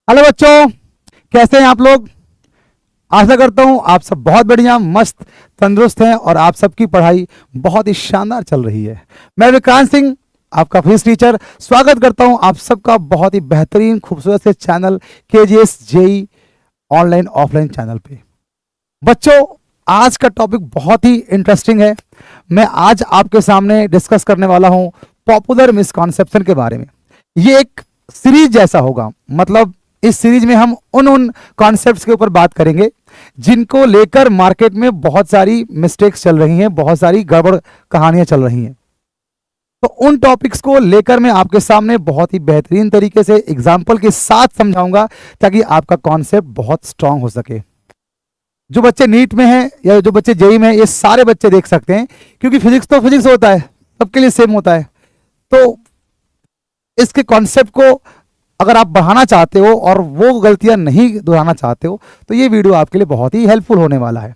Hello बच्चों, कैसे हैं आप लोग। आशा करता हूं आप सब बहुत बढ़िया मस्त तंदुरुस्त हैं और आप सबकी पढ़ाई बहुत ही शानदार चल रही है। मैं विक्रांत सिंह, आपका फिजिक्स टीचर, स्वागत करता हूं आप सबका बहुत ही बेहतरीन खूबसूरत से channel KGS JE online offline channel पे। बच्चों, आज का टॉपिक बहुत ही इंटरेस्टिंग है। मैं आज आपके सामने डिस्कस करने वाला हूं पॉपुलर मिसकॉन्सेप्शन के बारे में। ये एक सीरीज जैसा होगा, मतलब इस सीरीज में हम उन कॉन्सेप्ट्स के ऊपर बात करेंगे जिनको लेकर मार्केट में बहुत सारी मिस्टेक्स चल रही हैं, बहुत सारी गड़बड़ कहानियां चल रही हैं। तो उन टॉपिक्स को लेकर मैं आपके सामने बहुत ही बेहतरीन तरीके से एग्जाम्पल के साथ समझाऊंगा ताकि आपका कॉन्सेप्ट बहुत स्ट्रांग हो सके। जो बच्चे नीट में हैं या जो बच्चे जेई में हैं, ये सारे बच्चे देख सकते हैं, क्योंकि फिजिक्स तो फिजिक्स होता है, सबके लिए सेम होता है। तो इसके कॉन्सेप्ट को अगर आप बढ़ाना चाहते हो और वो गलतियां नहीं दोहराना चाहते हो तो ये वीडियो आपके लिए बहुत ही हेल्पफुल होने वाला है।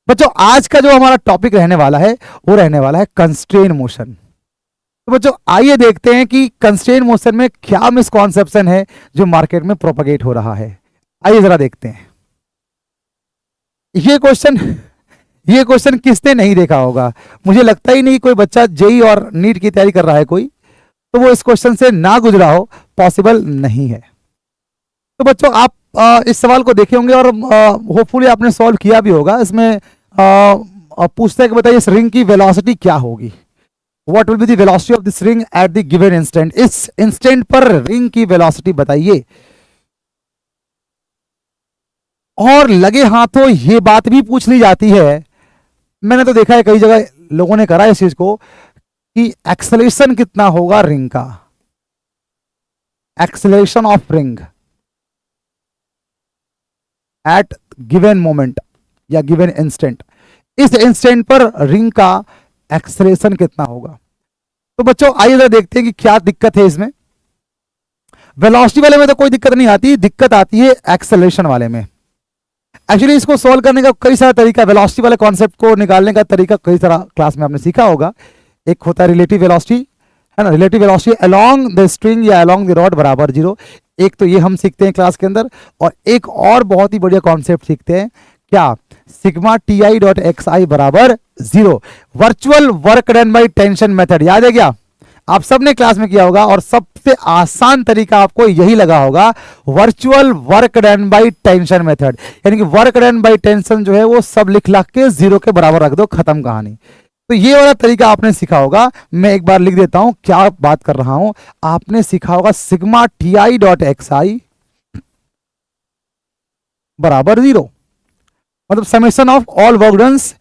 बच्चों, आज का जो हमारा टॉपिक रहने वाला है वो रहने वाला है कंस्ट्रेन मोशन। तो बच्चों, आइए देखते हैं कि कंस्ट्रेन मोशन में क्या मिसकॉन्सेप्शन है जो मार्केट में प्रोपेगेट हो रहा है। आइए जरा देखते हैं। ये क्वेश्चन किसने नहीं देखा होगा। मुझे लगता ही नहीं कोई बच्चा जेई और नीट की तैयारी कर रहा है कोई, तो वो इस क्वेश्चन से ना गुजरा हो, पॉसिबल नहीं है। तो बच्चों, आप इस सवाल को देखे होंगे और होपफुली आपने सॉल्व किया भी होगा। इसमें पूछता है कि बताइए इस रिंग की वेलोसिटी क्या होगी। What will be the velocity of this ring at the given instant. इस इंस्टेंट पर रिंग की वेलोसिटी बताइए। और लगे हाथों ये बात भी पूछ ली जाती है, मैंने तो देखा है कई जगह लोगों ने करा है इस चीज को, कि एक्सेलरेशन कितना होगा रिंग का, acceleration of ring at given moment या गिवन इंस्टेंट। इस इंस्टेंट पर रिंग का एक्सेलरेशन कितना होगा। तो बच्चों, आइए जरा देखते हैं कि क्या दिक्कत है इसमें। वेलोसिटी वाले में तो कोई दिक्कत नहीं आती, दिक्कत आती है एक्सेलरेशन वाले में। एक्चुअली इसको सॉल्व करने का कई सारा तरीका, वेलोसिटी वाले कॉन्सेप्ट को निकालने का तरीका कई सारा क्लास में आपने सीखा होगा। एक होता है रिलेटिव वेलोसिटी, है ना, relative velocity along the string या अलोंग द रॉड बराबर जीरो। एक तो ये हम सीखते हैं क्लास के अंदर, और एक और बहुत ही बढ़िया कॉन्सेप्ट सीखते हैं, क्या, sigma T I dot X I बराबर zero. Virtual work done by tension method याद है क्या, आप सबने क्लास में किया होगा, और सबसे आसान तरीका आपको यही लगा होगा, virtual work done by tension method. यानी कि वर्क डन बाई टेंशन जो है वो सब लिख ला के जीरो के बराबर रख दो, खत्म कहानी। तो ये वाला तरीका आपने सीखा होगा। मैं एक बार लिख देता हूं क्या बात कर रहा हूं। आपने सीखा होगा sigma T I dot X I बराबर जीरो, मतलब summation of all work dones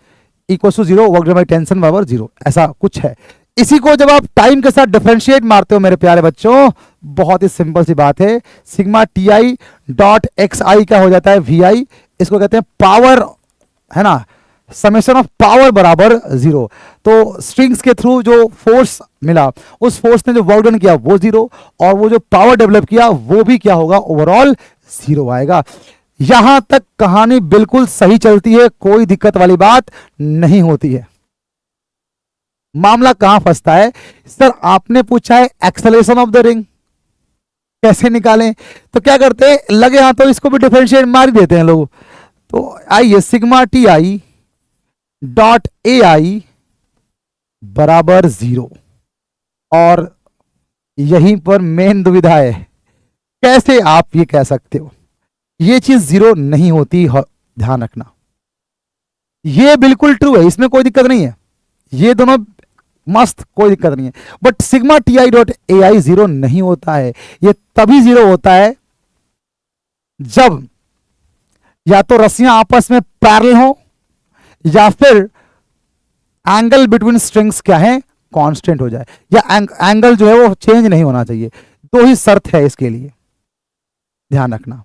equal to zero, work done by tension बराबर जीरो, ऐसा कुछ है। इसी को जब आप टाइम के साथ डिफरेंशिएट मारते हो मेरे प्यारे बच्चों, बहुत ही सिंपल सी बात है, sigma T I dot X I क्या हो जाता है, वी आई। इसको कहते हैं पावर, है ना, समेशन ऑफ पावर बराबर जीरो। तो स्ट्रिंग्स के थ्रू जो फोर्स मिला, उस फोर्स ने जो वर्क डन किया वो जीरो, और वो जो पावर डेवलप किया वो भी क्या होगा, ओवरऑल जीरो आएगा। यहां तक कहानी बिल्कुल सही चलती है, कोई दिक्कत वाली बात नहीं होती है। मामला कहां फंसता है, सर आपने पूछा है एक्सेलरेशन ऑफ द रिंग कैसे निकालें, तो क्या करते हैं, लगे हाथों तो इसको भी डिफरेंशिएट मार देते हैं लोग। तो आइए, sigma T I dot A I बराबर जीरो, और यहीं पर मेन दुविधा है, कैसे आप ये कह सकते हो। ये चीज जीरो नहीं होती, ध्यान रखना, ये बिल्कुल ट्रू है, इसमें कोई दिक्कत नहीं है, ये दोनों मस्त, कोई दिक्कत नहीं है। But sigma T I dot A I zero नहीं होता है। ये तभी जीरो होता है जब या तो रस्सियां आपस में पैरेलल हो, या फिर एंगल बिटवीन स्ट्रिंग्स क्या है, कांस्टेंट हो जाए, या एंगल जो है वो चेंज नहीं होना चाहिए। दो ही शर्त है इसके लिए, ध्यान रखना।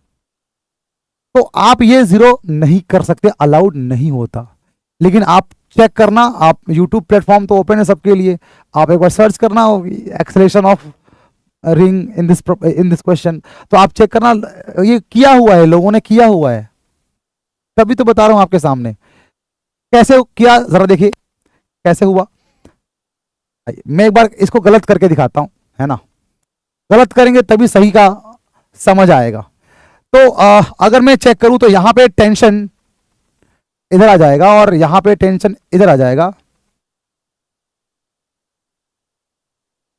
तो आप ये जीरो नहीं कर सकते, अलाउड नहीं होता। लेकिन आप चेक करना, आप YouTube प्लेटफॉर्म तो ओपन है सबके लिए, आप एक बार सर्च करना acceleration of ring in this question, तो आप चेक करना, ये किया हुआ है, लोगों ने किया हुआ है, तभी तो बता रहा हूं आपके सामने कैसे किया। जरा देखिए कैसे हुआ। मैं एक बार इसको गलत करके दिखाता हूं, है ना, गलत करेंगे तभी सही का समझ आएगा। तो अगर मैं चेक करूं तो यहां पे टेंशन इधर आ जाएगा और यहां पे टेंशन इधर आ जाएगा।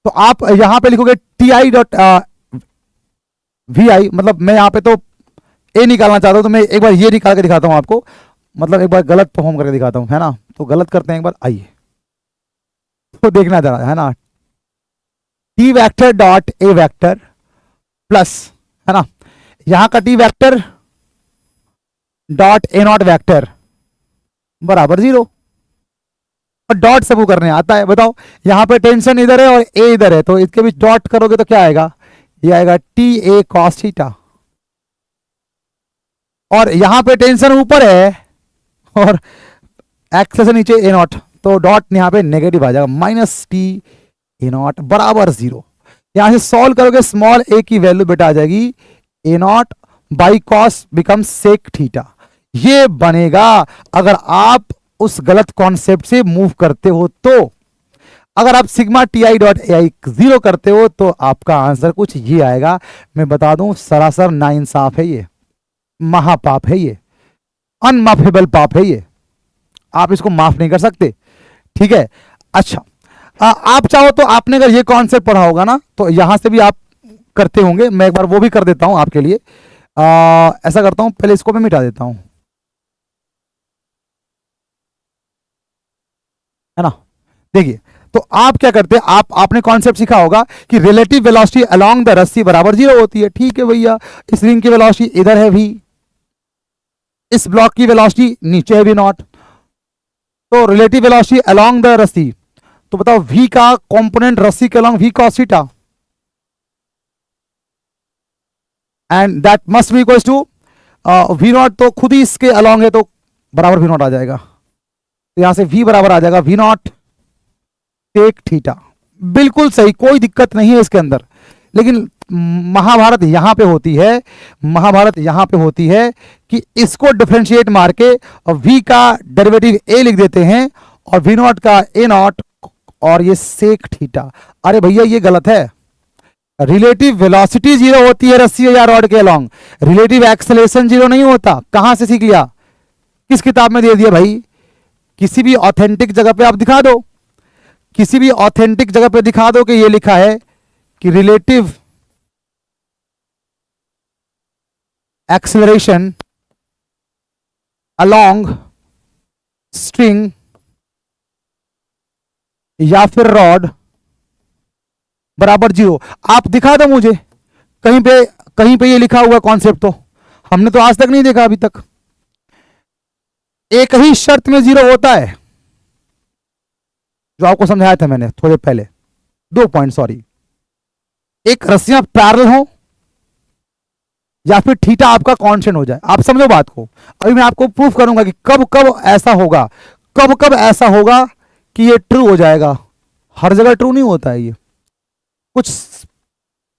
तो आप यहां पे लिखोगे टी आई डॉट वी आई, मतलब मैं यहां पे तो ए निकालना चाहता हूं, तो मैं एक बार ये निकाल के दिखाता हूं आपको, मतलब एक बार गलत परफॉर्म करके दिखाता हूं, है ना। तो गलत करते हैं एक बार, आइए तो देखना जरा, है ना। T vector dot A vector plus, है ना, यहां का T vector dot A not vector बराबर 0। और डॉट सबको करने आता है, बताओ यहां पे टेंशन इधर है और ए इधर है, तो इसके बीच डॉट करोगे तो क्या आएगा, ये आएगा टी ए कॉस थीटा। और यहां पे टेंशन ऊपर है और एक्स से नीचे ए नॉट, तो डॉट यहां पे नेगेटिव आ जाएगा, माइनस टी ए नॉट बराबर 0। यहां से सॉल्व करोगे स्मॉल ए की वैल्यू बेटा आ जाएगी A naught by cos become sec theta. ये बनेगा अगर आप उस गलत कॉन्सेप्ट से मूव करते हो तो। अगर आप sigma T I dot A I 0 करते हो तो आपका आंसर कुछ ये आएगा। मैं बता दूं सरासर नाइंसाफ है, ये महापाप है, ये अनमाफेबल पाप है, ये आप इसको माफ नहीं कर सकते, ठीक है। अच्छा, आप चाहो तो आपने अगर ये कॉन्सेप्ट पढ़ा होगा ना तो यहां से भी आप करते होंगे, मैं एक बार वो भी कर देता हूं आपके लिए। ऐसा करता हूं, पहले इसको मैं मिटा देता हूं, है ना। देखिए, तो आप क्या करते हैं, आपने कॉन्सेप्ट सीखा होगा कि रिलेटिव वेलोसिटी अलोंग द रस्सी बराबर 0 होती है, ठीक है भैया। इस रिंग की वेलोसिटी इधर है v, इस ब्लॉक की वेलोसिटी नीचे है v नॉट, तो रिलेटिव वेलोसिटी अलोंग द रस्सी, तो बताओ v का कंपोनेंट रस्सी के along v cos theta, and that must be equals to v naught, तो खुद ही इसके अलोंग है तो बराबर v नॉट आ जाएगा, तो यहां से v बराबर आ जाएगा v नॉट टेक थीटा। बिल्कुल सही, कोई दिक्कत नहीं है इसके अंदर। लेकिन महाभारत यहां पे होती है, महाभारत यहां पे होती है कि इसको डिफरेंशिएट मार के और v का डेरिवेटिव a लिख देते हैं और v नॉट का a नॉट और ये सेक थीटा। अरे भैया ये गलत है, रिलेटिव वेलोसिटी 0 होती है रस्सी या रॉड के अलोंग, रिलेटिव एक्सेलरेशन 0 नहीं होता। कहां से सीख लिया, किस किताब में दे दिया भाई, किसी भी ऑथेंटिक जगह पे आप दिखा दो, किसी भी ऑथेंटिक जगह पे दिखा दो कि ये लिखा है कि रिलेटिव एक्सेलरेशन अलोंग स्ट्रिंग या फिर रॉड बराबर 0। आप दिखा दो मुझे कहीं पे ये लिखा हुआ कॉन्सेप्ट, तो हमने तो आज तक नहीं देखा अभी तक। एक ही शर्त में 0 होता है जो आपको समझाया था मैंने थोड़े पहले, 2 पॉइंट सॉरी, एक रस्सियां पैरेलल हो या फिर थीटा आपका कांस्टेंट हो जाए। आप समझो बात को, अभी मैं आपको प्रूफ करूंगा कि कब कब ऐसा होगा, कब कब ऐसा होगा कि ये ट्रू हो जाएगा। हर जगह ट्रू नहीं होता है ये, कुछ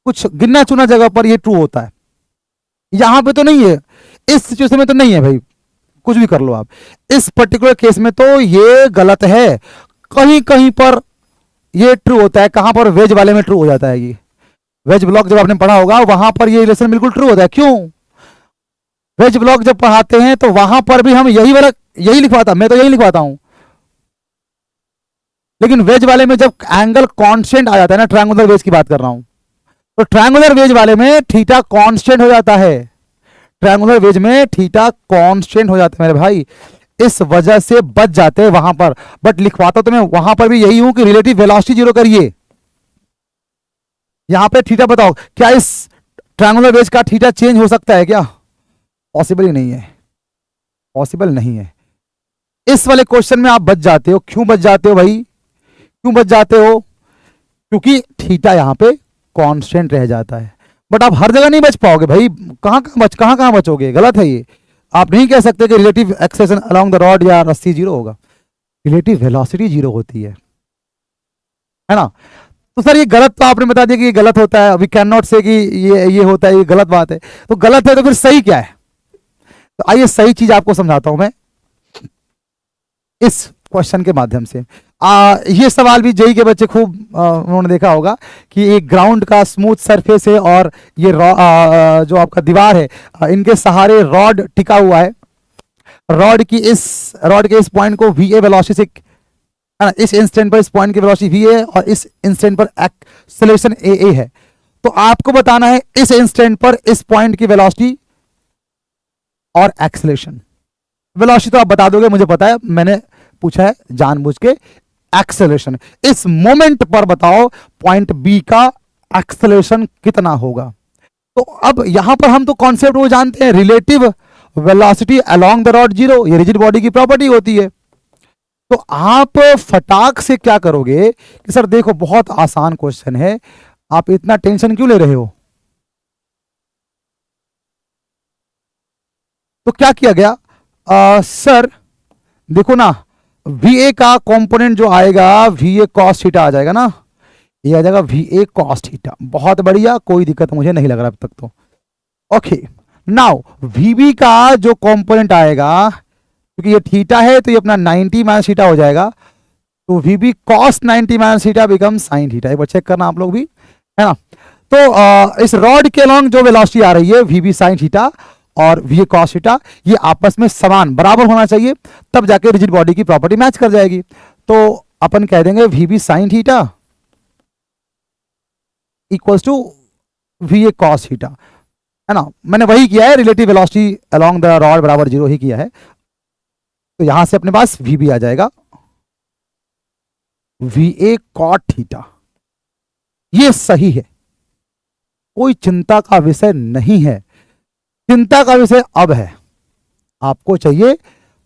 कुछ गिना चुना जगह पर ये ट्रू होता है, यहां पे तो नहीं है, इस सिचुएशन में तो नहीं है भाई, कुछ भी कर लो आप। इस पर्टिकुलर केस में तो ये गलत है, कहीं कहीं पर ये ट्रू होता है। कहां पर, वेज वाले में ट्रू हो जाता है। ये वेज ब्लॉक जब आपने पढ़ा होगा वहां पर ये रिलेशन बिल्कुल ट्रू होता है। क्यों, वेज ब्लॉक जब पढ़ाते हैं तो वहां पर भी हम यही लिखवाता, मैं तो यही लिखवाता हूं। लेकिन वेज वाले में जब एंगल कांस्टेंट आ जाता है ना, ट्रायंगुलर वेज की बात कर रहा हूं, तो ट्रायंगुलर वेज वाले में थीटा कांस्टेंट हो जाता है, ट्रायंगुलर वेज में थीटा कांस्टेंट हो जाता है मेरे भाई, इस वजह से बच जाते हैं वहां पर। बट लिखवाता तो मैं वहां पर भी यही हूं कि रिलेटिव वेलोसिटी 0 करिए। यहां पे थीटा बताओ, क्या इस ट्रायंगुलर वेज का थीटा चेंज हो सकता है क्या, पॉसिबल ही नहीं है, पॉसिबल नहीं है। इस वाले क्वेश्चन में आप बच जाते हो। क्यों बच जाते हो भाई, क्यों बच जाते हो, क्योंकि थीटा यहां पे कांस्टेंट रह जाता है। बट आप हर जगह नहीं बच पाओगे भाई, कहां बचोगे, गलत है ये। आप नहीं कह सकते कि relative acceleration along the rod या रस्सी 0 होगा, रिलेटिव वेलोसिटी 0 होती है ना। तो सर ये गलत, तो आपने बता दिया कि ये गलत होता है, वी कैन नॉट से कि ये होता है, ये गलत बात है। तो गलत है तो फिर सही क्या है, तो आइए सही चीज आपको समझाता हूं मैं इस क्वेश्चन के माध्यम से। ये सवाल भी जेई के बच्चे खूब उन्होंने देखा होगा कि एक ग्राउंड का स्मूथ सरफेस है और ये जो आपका दीवार है, इनके सहारे रॉड टिका हुआ है। रॉड के इस पॉइंट को वी ए वेलोसिटी से, है ना, इस इंस्टेंट पर इस पॉइंट की वेलोसिटी वी है और इस इंस्टेंट पर एक्सेलरेशन ए है। तो आपको बताना है इस इंस्टेंट पर इस पॉइंट की वेलोसिटी और एक्सेलरेशन। वेलोसिटी तो आप बता दोगे, मुझे पता है, मैंने पूछा है जानबूझ के। एक्सेलरेशन इस मोमेंट पर बताओ पॉइंट बी का एक्सेलरेशन कितना होगा। तो अब यहां पर हम तो कॉन्सेप्ट वो जानते हैं, relative velocity along the rod zero, ये रिजिड बॉडी की प्रॉपर्टी होती है। तो आप फटाक से क्या करोगे कि सर देखो बहुत आसान क्वेश्चन है, आप इतना टेंशन क्यों ले रहे हो। तो क्या किया गया, सर देखो ना, VA का कंपोनेंट जो आएगा VA cos थीटा आ जाएगा ना, ये आ जाएगा VA cos थीटा। बहुत बढ़िया, कोई दिक्कत मुझे नहीं लग रहा अब तक तो। ओके, नाउ VB का जो कंपोनेंट आएगा, क्योंकि ये थीटा है तो ये अपना 90 माइनस थीटा हो जाएगा, तो VB cos 90 minus theta become sine theta. एक बार चेक करना आप लोग भी, है ना। तो इस रॉड के अलॉन्ग जो वेलोसिटी आ रही है VB साइन थीटा और VA cos थीटा, ये आपस में समान बराबर होना चाहिए, तब जाके रिजिड बॉडी की प्रॉपर्टी मैच कर जाएगी। तो अपन कह देंगे VB sine theta equals to VA cos theta, है ना। मैंने वही किया है, relative velocity along the rod बराबर जीरो ही किया है। तो यहां से अपने पास VB आ जाएगा VA cot थीटा। ये सही है, कोई चिंता का विषय नहीं है। चिंता का विषय अब है, आपको चाहिए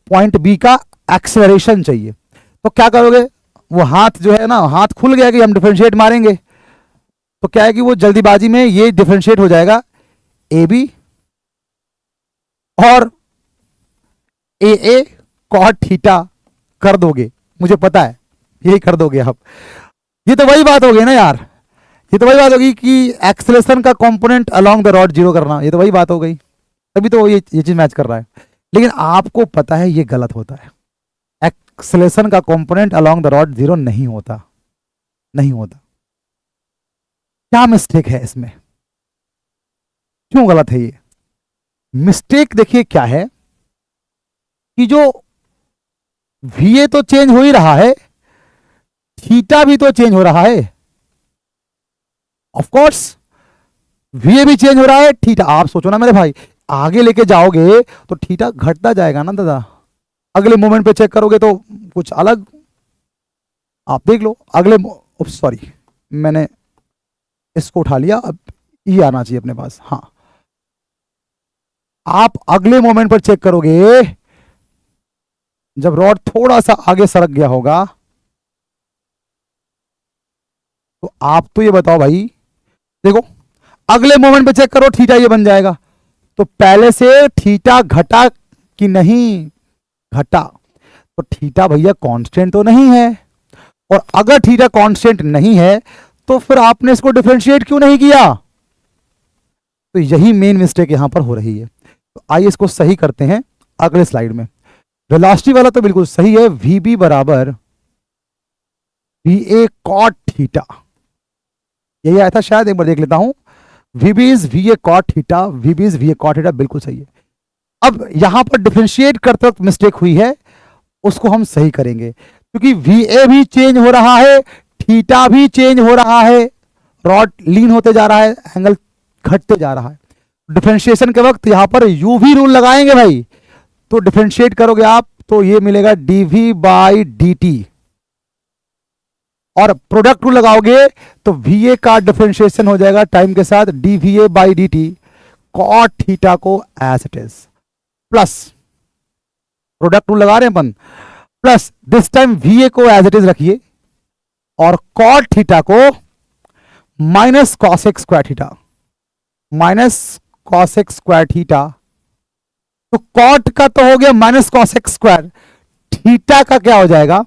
पॉइंट बी का एक्सेलरेशन चाहिए। तो क्या करोगे, वो हाथ जो है ना, हाथ खुल गया कि हम डिफरेंशिएट मारेंगे, तो क्या है कि वो जल्दीबाजी में ये डिफरेंशिएट हो जाएगा AB और AA cot थीटा कर दोगे, मुझे पता है यही कर दोगे आप। ये तो वही बात हो गई ना यार, ये तो वही बात होगी कि एक्सेलरेशन का component along the rod zero करना, ये तो वही बात हो गई, तभी तो ये चीज मैच कर रहा है। लेकिन आपको पता है ये गलत होता है, एक्सेलरेशन का component along the rod zero नहीं होता, नहीं होता। क्या मिस्टेक है इसमें, क्यों गलत है ये मिस्टेक? देखिए क्या है कि जो VA तो चेंज हो ही रहा है, थीटा भी तो चेंज हो रहा है, ऑफ कोर्स VA भी चेंज हो रहा है, थीटा। आप सोचो ना मेरे भाई, आगे लेके जाओगे तो थीटा घटता जाएगा ना दादा, अगले मोमेंट पे चेक करोगे तो कुछ अलग। आप देख लो अगले, सॉरी मैंने इसको उठा लिया, अब ये आना चाहिए अपने पास। हाँ, आप अगले मोमेंट पर चेक करोगे, जब रॉड थोड़ा सा आगे सरक गया होगा, तो आप तो ये बताओ भाई, देखो अगले मोमेंट पे चेक करो, थीटा ये बन जाएगा। तो पहले से थीटा घटा कि नहीं, घटा। तो थीटा भैया कांस्टेंट तो नहीं है, और अगर थीटा कांस्टेंट नहीं है तो फिर आपने इसको डिफरेंशिएट क्यों नहीं किया। तो यही मेन मिस्टेक यहां पर हो रही है। तो आइए इसको सही करते हैं अगले स्लाइड में। वेलोसिटी वाला तो बिल्कुल सही है, VB बराबर VA cot थीटा, यही आया था शायद, एक बार देख लेता हूं। VB is VA cot theta, VB is VA cot theta, बिल्कुल सही है। अब यहां पर डिफरेंशिएट करते वक्त मिस्टेक हुई है, उसको हम सही करेंगे, क्योंकि VA भी चेंज हो रहा है, थीटा भी चेंज हो रहा है, रॉड लीन होते जा रहा है, एंगल घटते जा रहा है। डिफरेंशिएशन के वक्त यहां पर UV रूल लगाएंगे भाई, तो डिफरेंशिएट करोगे आप तो ये मिलेगा dV बाई dt, और प्रोडक्ट रूल लगाओगे तो VA का डिफरेंशिएशन हो जाएगा टाइम के साथ dVA by dt, cot theta को as it is, plus product rule लगा रहे हैं अपन, प्लस दिस टाइम VA को एज इट इज रखिए और cot थीटा को minus cosec square theta, minus cosec square theta. तो cot का तो हो गया माइनस cosec स्क्वायर, थीटा का क्या हो जाएगा,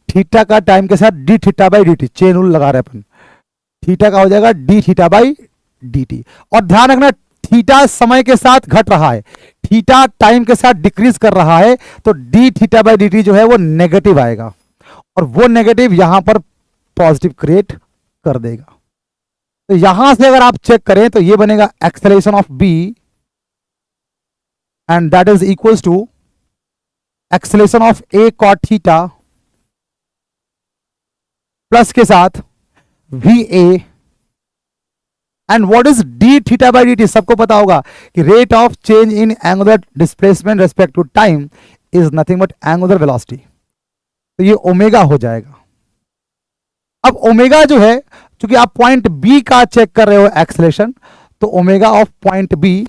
थीटा का टाइम के साथ d theta by dt, chain rule लगा रहे अपन, थीटा का हो जाएगा d थीटा बाई dt। और ध्यान रखना थीटा समय के साथ घट रहा है, थीटा टाइम के साथ डिक्रीज कर रहा है, तो d थीटा बाई dt जो है वो नेगेटिव आएगा, और वो नेगेटिव यहां पर पॉजिटिव क्रिएट कर देगा। तो यहां से अगर आप चेक करें तो ये बनेगा acceleration of B and that is equals to acceleration of A cot theta plus के साथ V A and what is d theta by d t. सबको पता होगा कि rate of change in angular displacement respect to time is nothing but angular velocity. तो ये omega हो जाएगा। अब ओमेगा जो है, चूंकि आप पॉइंट बी का चेक कर रहे हो एक्सेलरेशन, तो omega of point B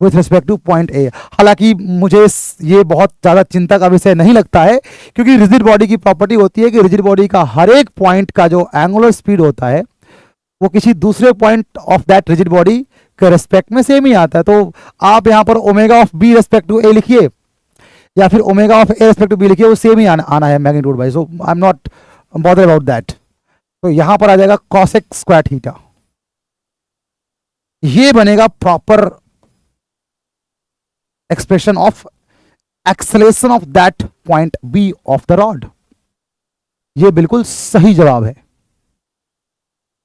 with respect two point A. हालांकि मुझे ये बहुत ज्यादा चिंता का विषय नहीं लगता है, क्योंकि रिजिड बॉडी की प्रॉपर्टी होती है कि रिजिड बॉडी का हर एक पॉइंट का जो एंगुलर स्पीड होता है वो किसी दूसरे point of that rigid body के रेस्पेक्ट में सेम ही आता है। तो आप यहां पर omega of B respect to A लिखिए या फिर omega of A respect to B लिखिए, वो सेम ही आना है magnitude wise. So I am not bother about that. तो यहां पर आ जाएगा कॉसेक स्क्वायर थीटा। ये बनेगा proper expression of acceleration of that point B of the rod. ये बिल्कुल सही जवाब है।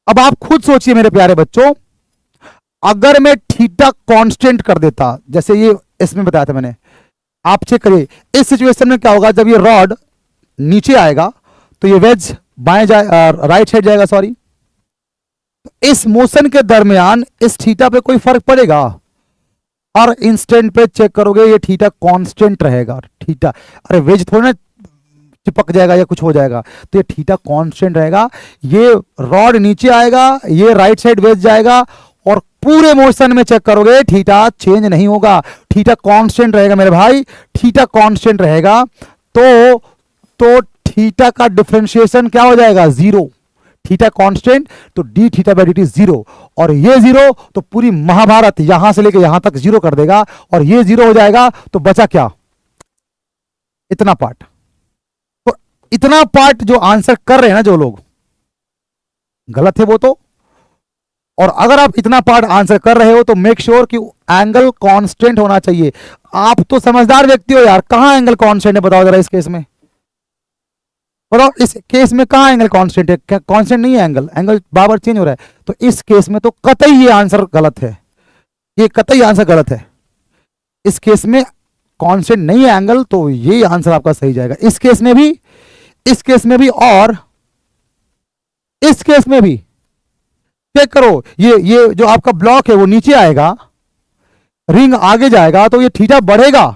अब आप खुद सोचिए मेरे प्यारे बच्चों, अगर मैं थीटा कांस्टेंट कर देता, जैसे ये इसमें बताया था मैंने, आप चेक करिए इस सिचुएशन में क्या होगा। जब ये रॉड नीचे आएगा तो ये वेज बाएं जाए, राइट साइड जाएगा, सॉरी। इस मोशन के दरमियान इस थीटा पे कोई फर्क पड़ेगा? और इंस्टेंट पे चेक करोगे ये थीटा कांस्टेंट रहेगा। थीटा, अरे वेज थोड़ा ना चिपक जाएगा या कुछ हो जाएगा, तो ये थीटा कांस्टेंट रहेगा। ये रॉड नीचे आएगा, ये राइट साइड वेज जाएगा, और पूरे मोशन में चेक करोगे थीटा चेंज नहीं होगा, थीटा कांस्टेंट रहेगा मेरे भाई, थीटा कांस्टेंट रहेगा। तो थीटा का डिफरेंशिएशन क्या हो जाएगा? जीरो। थीटा कांस्टेंट तो D theta by d T zero, और ये जीरो तो पूरी महाभारत यहां से लेके यहां तक जीरो कर देगा, और ये जीरो हो जाएगा तो बचा क्या? इतना पार्ट। तो इतना पार्ट जो आंसर कर रहे हैं ना जो लोग, गलत है वो तो। और अगर आप इतना पार्ट आंसर कर रहे हो तो मेक श्योर कि एंगल कांस्टेंट होना चाहिए। आप तो समझदार व्यक्ति हो यार, कहां एंगल कांस्टेंट है बताओ जरा इस केस में, बताओ इस केस में कहां एंगल कांस्टेंट है? कांस्टेंट नहीं है एंगल, एंगल बार बार चेंज हो रहा है। तो इस केस में तो कतई ये आंसर गलत है, ये कतई आंसर गलत है। इस केस में कांस्टेंट नहीं है एंगल, तो ये आंसर आपका सही जाएगा। इस केस में भी, इस केस में भी, और इस केस में भी चेक करो। ये जो आपका ब्लॉक है वो नीचे आएगा, रिंग आगे जाएगा, तो ये थीटा बढ़ेगा,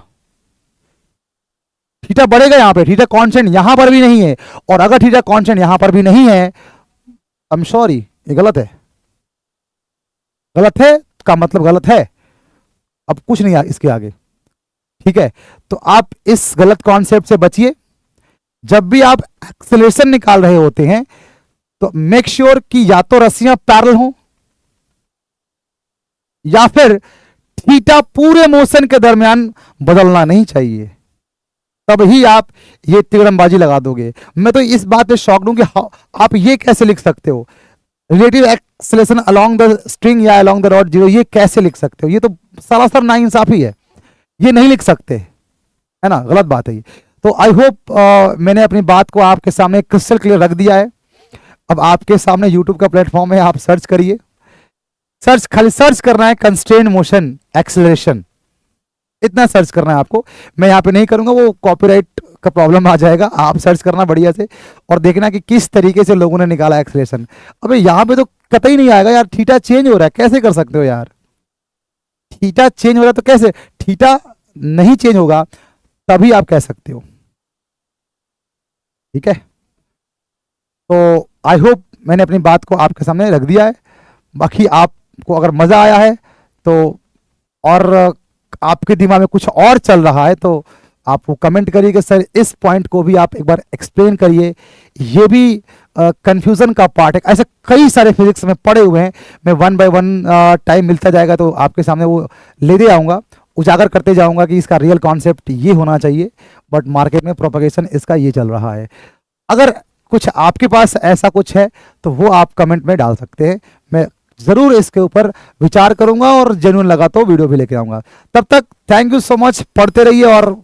थीटा बढ़ेगा यहां पे। थीटा कांस्टेंट यहां पर भी नहीं है, और अगर थीटा कांस्टेंट यहां पर भी नहीं है, आई एम सॉरी, ये गलत है। गलत है का मतलब गलत है, अब कुछ नहीं इसके आगे, ठीक है। तो आप इस गलत कॉन्सेप्ट से बचिए। जब भी आप एक्सेलरेशन निकाल रहे होते हैं तो मेक श्योर कि या तो रस्सियां पैरेलल हो, या फिर थीटा पूरे मोशन के दरमियान बदलना नहीं चाहिए, तब ही आप ये तिगड़मबाजी लगा दोगे। मैं तो इस बात पे शॉक्ड हूं कि आप ये कैसे लिख सकते हो, relative acceleration along the string या अलोंग द रॉड जीरो, ये कैसे लिख सकते हो? ये तो सरासर नाइंसाफी है, ये नहीं लिख सकते, है ना, गलत बात है ये। तो आई होप मैंने अपनी बात को आपके सामने क्रिस्टल क्लियर रख दिया है। अब आपके सामने यूट्यूब का प्लेटफॉर्म है, आप सर्च करिए, खाली सर्च करना है कंस्ट्रेंट मोशन एक्सेलरेशन, इतना सर्च करना है आपको। मैं यहाँ पे नहीं करूंगा, वो कॉपीराइट का प्रॉब्लम आ जाएगा। आप सर्च करना बढ़िया से और देखना कि किस तरीके से लोगों ने निकाला एक्सेलरेशन। अबे यहाँ पे तो कतई नहीं आएगा यार, थीटा चेंज हो रहा है, कैसे कर सकते हो यार? थीटा चेंज हो रहा है तो कैसे? थीटा नहीं चेंज होगा तभी आप कह सकते हो, ठीक है। तो आई होप मैंने अपनी बात को आपके सामने रख दिया है। बाकी आपको अगर मजा आया है तो, और आपके दिमाग में कुछ और चल रहा है तो आप वो कमेंट करिए कि सर इस पॉइंट को भी आप एक बार एक्सप्लेन करिए, ये भी कंफ्यूजन का पार्ट है। ऐसे कई सारे फिजिक्स में पड़े हुए हैं, मैं वन बाय वन टाइम मिलता जाएगा तो आपके सामने वो लेते आऊँगा, उजागर करते जाऊँगा कि इसका रियल कॉन्सेप्ट ये होना चाहिए, बट मार्केट में प्रोपगेशन इसका ये चल रहा है। अगर कुछ आपके पास ऐसा कुछ है तो वो आप कमेंट में डाल सकते हैं, मैं जरूर इसके ऊपर विचार करूंगा और जेन्युइन लगा तो वीडियो भी लेके आऊंगा। तब तक थैंक यू सो मच, पढ़ते रहिए और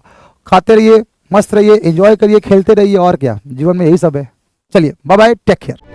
खाते रहिए, मस्त रहिए, एंजॉय करिए, खेलते रहिए, और क्या, जीवन में यही सब है। चलिए बाय बाय, टेक केयर।